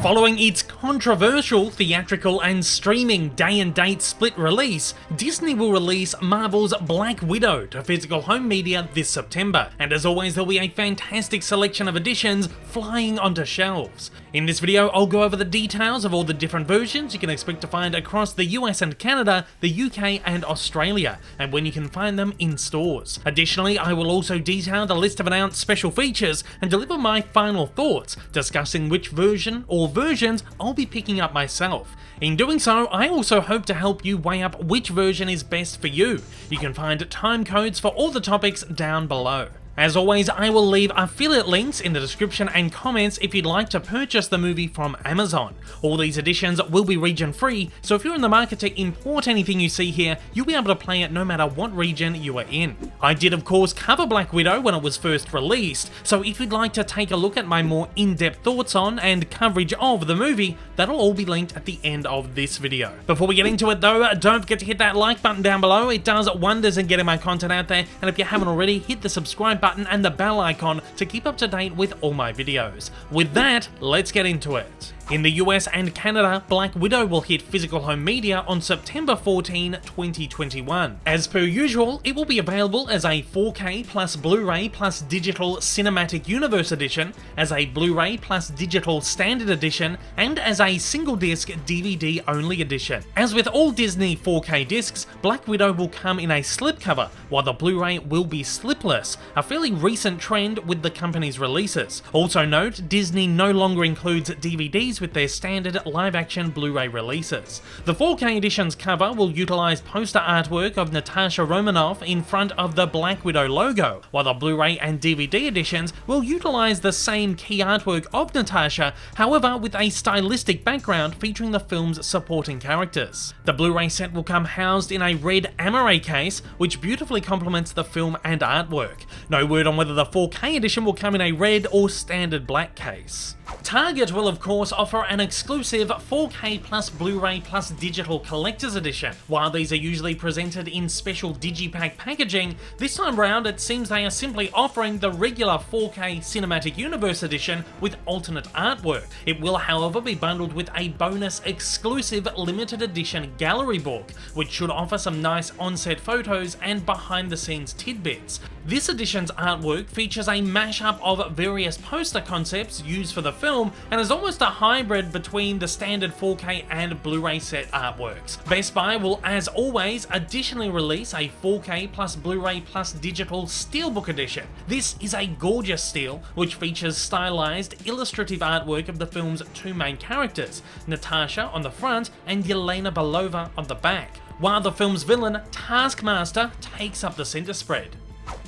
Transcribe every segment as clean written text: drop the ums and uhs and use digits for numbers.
Following its controversial theatrical and streaming day-and-date split release, Disney will release Marvel's Black Widow to physical home media this September, and as always there'll be a fantastic selection of editions flying onto shelves. In this video I'll go over the details of all the different versions you can expect to find across the US and Canada, the UK and Australia, and when you can find them in stores. Additionally, I will also detail the list of announced special features and deliver my final thoughts, discussing which version or versions I'll be picking up myself. In doing so, I also hope to help you weigh up which version is best for you. You can find time codes for all the topics down below. As always, I will leave affiliate links in the description and comments if you'd like to purchase the movie from Amazon. All these editions will be region free, so if you're in the market to import anything you see here, you'll be able to play it no matter what region you are in. I did of course cover Black Widow when it was first released, so if you'd like to take a look at my more in-depth thoughts on and coverage of the movie, that'll all be linked at the end of this video. Before we get into it though, don't forget to hit that like button down below. It does wonders in getting my content out there, and if you haven't already, hit the subscribe button and the bell icon to keep up to date with all my videos. With that, let's get into it. In the US and Canada, Black Widow will hit physical home media on September 14, 2021. As per usual, it will be available as a 4K plus Blu-ray plus digital cinematic universe edition, as a Blu-ray plus digital standard edition, and as a single disc DVD only edition. As with all Disney 4K discs, Black Widow will come in a slipcover, while the Blu-ray will be slipless, a fairly recent trend with the company's releases. Also note, Disney no longer includes DVDs with their standard live-action Blu-ray releases. The 4K edition's cover will utilize poster artwork of Natasha Romanoff in front of the Black Widow logo, while the Blu-ray and DVD editions will utilize the same key artwork of Natasha, however with a stylistic background featuring the film's supporting characters. The Blu-ray set will come housed in a red Amaray case, which beautifully complements the film and artwork. No word on whether the 4K edition will come in a red or standard black case. Target will of course offer an exclusive 4K plus Blu-ray plus digital collector's edition. While these are usually presented in special digipack packaging, this time around it seems they are simply offering the regular 4K Cinematic Universe edition with alternate artwork. It will however be bundled with a bonus exclusive limited edition gallery book, which should offer some nice on-set photos and behind the scenes tidbits. This edition's artwork features a mashup of various poster concepts used for the film and is almost a hybrid between the standard 4K and Blu-ray set artworks. Best Buy will, as always, additionally release a 4K plus Blu-ray plus digital Steelbook edition. This is a gorgeous steel which features stylized illustrative artwork of the film's two main characters, Natasha on the front and Yelena Belova on the back, while the film's villain, Taskmaster, takes up the center spread.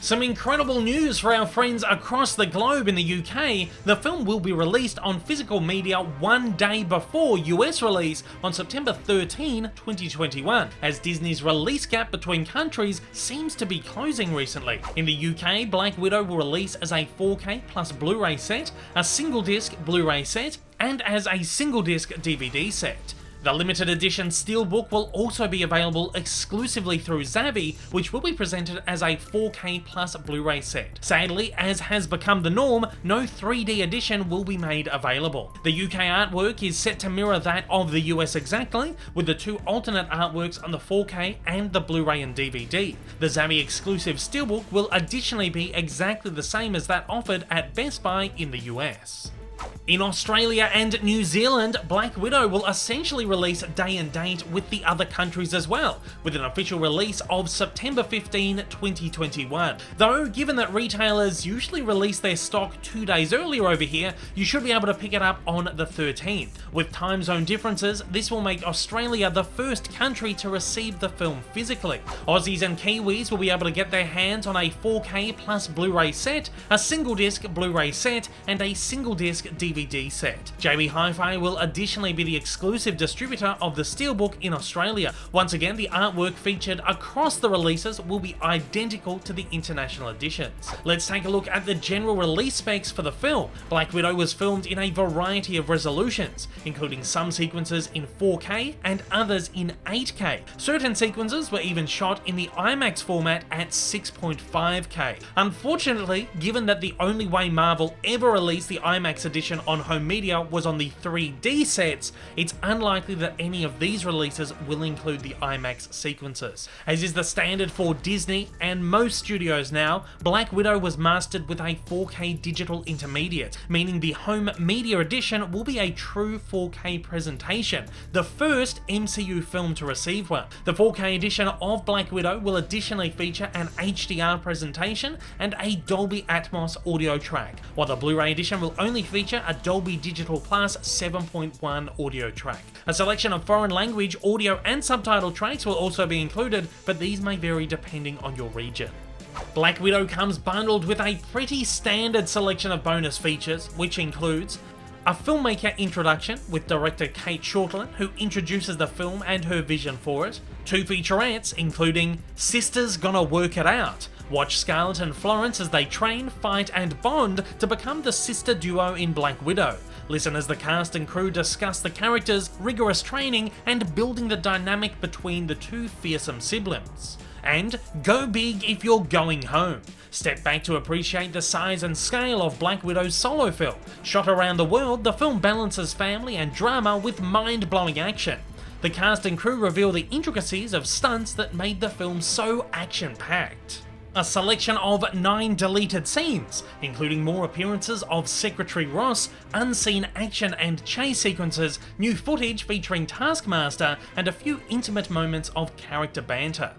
Some incredible news for our friends across the globe. In the UK, the film will be released on physical media one day before US release on September 13, 2021, as Disney's release gap between countries seems to be closing recently. In the UK, Black Widow will release as a 4K plus Blu-ray set, a single disc Blu-ray set, and as a single disc DVD set. The limited edition Steelbook will also be available exclusively through Zavvi, which will be presented as a 4K plus Blu-ray set. Sadly, as has become the norm, no 3D edition will be made available. The UK artwork is set to mirror that of the US exactly, with the two alternate artworks on the 4K and the Blu-ray and DVD. The Zavvi exclusive Steelbook will additionally be exactly the same as that offered at Best Buy in the US. In Australia and New Zealand, Black Widow will essentially release day and date with the other countries as well, with an official release of September 15, 2021. Though, given that retailers usually release their stock 2 days earlier over here, you should be able to pick it up on the 13th. With time zone differences, this will make Australia the first country to receive the film physically. Aussies and Kiwis will be able to get their hands on a 4K plus Blu-ray set, a single disc Blu-ray set, and a single disc DVD set. JB Hi-Fi will additionally be the exclusive distributor of the Steelbook in Australia. Once again, the artwork featured across the releases will be identical to the international editions. Let's take a look at the general release specs for the film. Black Widow was filmed in a variety of resolutions, including some sequences in 4K and others in 8K. Certain sequences were even shot in the IMAX format at 6.5K. Unfortunately, given that the only way Marvel ever released the IMAX edition edition on home media was on the 3D sets, it's unlikely that any of these releases will include the IMAX sequences. As is the standard for Disney and most studios now, Black Widow was mastered with a 4K digital intermediate, meaning the home media edition will be a true 4K presentation, the first MCU film to receive one. The 4K edition of Black Widow will additionally feature an HDR presentation and a Dolby Atmos audio track, while the Blu-ray edition will only feature a Dolby Digital Plus 7.1 audio track. A selection of foreign language, audio and subtitle tracks will also be included, but these may vary depending on your region. Black Widow comes bundled with a pretty standard selection of bonus features, which includes a filmmaker introduction with director Kate Shortland, who introduces the film and her vision for it, 2 featurettes including Sisters Gonna Work It Out. Watch Scarlett and Florence as they train, fight and bond to become the sister duo in Black Widow. Listen as the cast and crew discuss the characters, rigorous training and building the dynamic between the 2 fearsome siblings. And go big if you're going home. Step back to appreciate the size and scale of Black Widow's solo film. Shot around the world, the film balances family and drama with mind-blowing action. The cast and crew reveal the intricacies of stunts that made the film so action-packed. A selection of 9 deleted scenes, including more appearances of Secretary Ross, unseen action and chase sequences, new footage featuring Taskmaster, and a few intimate moments of character banter.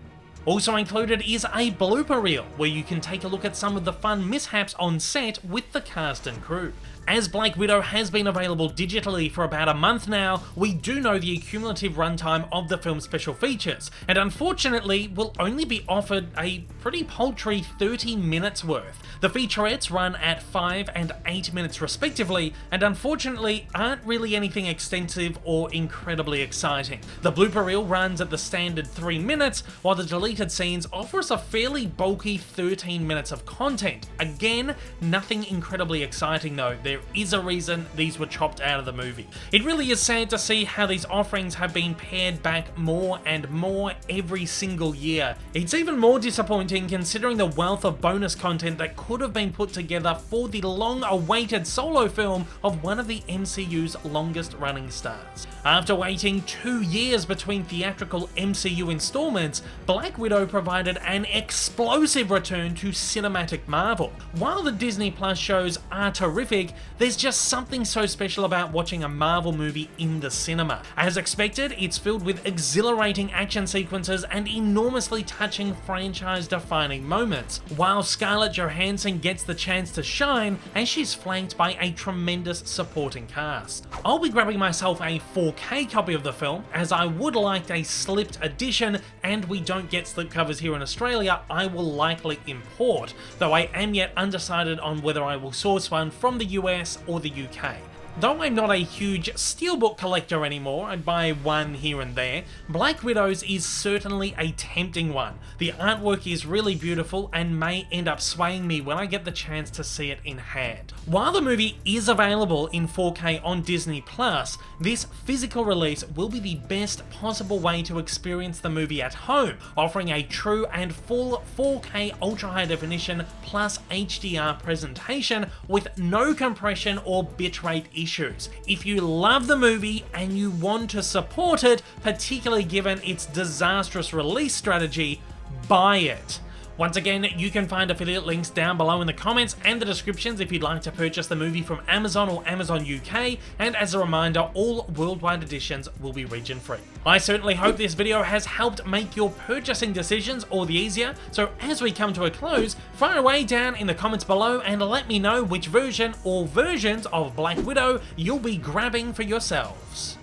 Also included is a blooper reel, where you can take a look at some of the fun mishaps on set with the cast and crew. As Black Widow has been available digitally for about a month now, we do know the cumulative runtime of the film's special features, and unfortunately will only be offered a pretty paltry 30 minutes worth. The featurettes run at 5 and 8 minutes respectively, and unfortunately aren't really anything extensive or incredibly exciting. The blooper reel runs at the standard 3 minutes, while the deleted scenes offer us a fairly bulky 13 minutes of content. Again, nothing incredibly exciting though. There is a reason these were chopped out of the movie. It really is sad to see how these offerings have been pared back more and more every single year. It's even more disappointing considering the wealth of bonus content that could have been put together for the long-awaited solo film of one of the MCU's longest running stars. After waiting 2 years between theatrical MCU installments, Black Widow provided an explosive return to cinematic Marvel. While the Disney Plus shows are terrific, there's just something so special about watching a Marvel movie in the cinema. As expected, it's filled with exhilarating action sequences and enormously touching franchise-defining moments, while Scarlett Johansson gets the chance to shine as she's flanked by a tremendous supporting cast. I'll be grabbing myself a 4K copy of the film, as I would like a slipped edition, and we don't get slipcovers here in Australia. I will likely import, though I am yet undecided on whether I will source one from the US or the UK. Though I'm not a huge steelbook collector anymore and buy one here and there, Black Widow's is certainly a tempting one. The artwork is really beautiful and may end up swaying me when I get the chance to see it in hand. While the movie is available in 4K on Disney Plus, this physical release will be the best possible way to experience the movie at home, offering a true and full 4K ultra high definition plus HDR presentation with no compression or bitrate issues. If you love the movie and you want to support it, particularly given its disastrous release strategy, buy it. Once again, you can find affiliate links down below in the comments and the descriptions if you'd like to purchase the movie from Amazon or Amazon UK, and as a reminder, all worldwide editions will be region free. I certainly hope this video has helped make your purchasing decisions all the easier, so as we come to a close, fire away down in the comments below and let me know which version or versions of Black Widow you'll be grabbing for yourselves.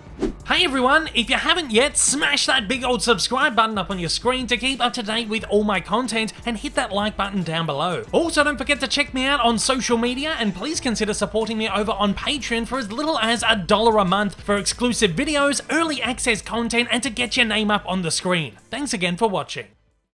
Hey everyone, if you haven't yet, smash that big old subscribe button up on your screen to keep up to date with all my content, and hit that like button down below. Also, don't forget to check me out on social media, and please consider supporting me over on Patreon for as little as $1 a month for exclusive videos, early access content, and to get your name up on the screen. Thanks again for watching.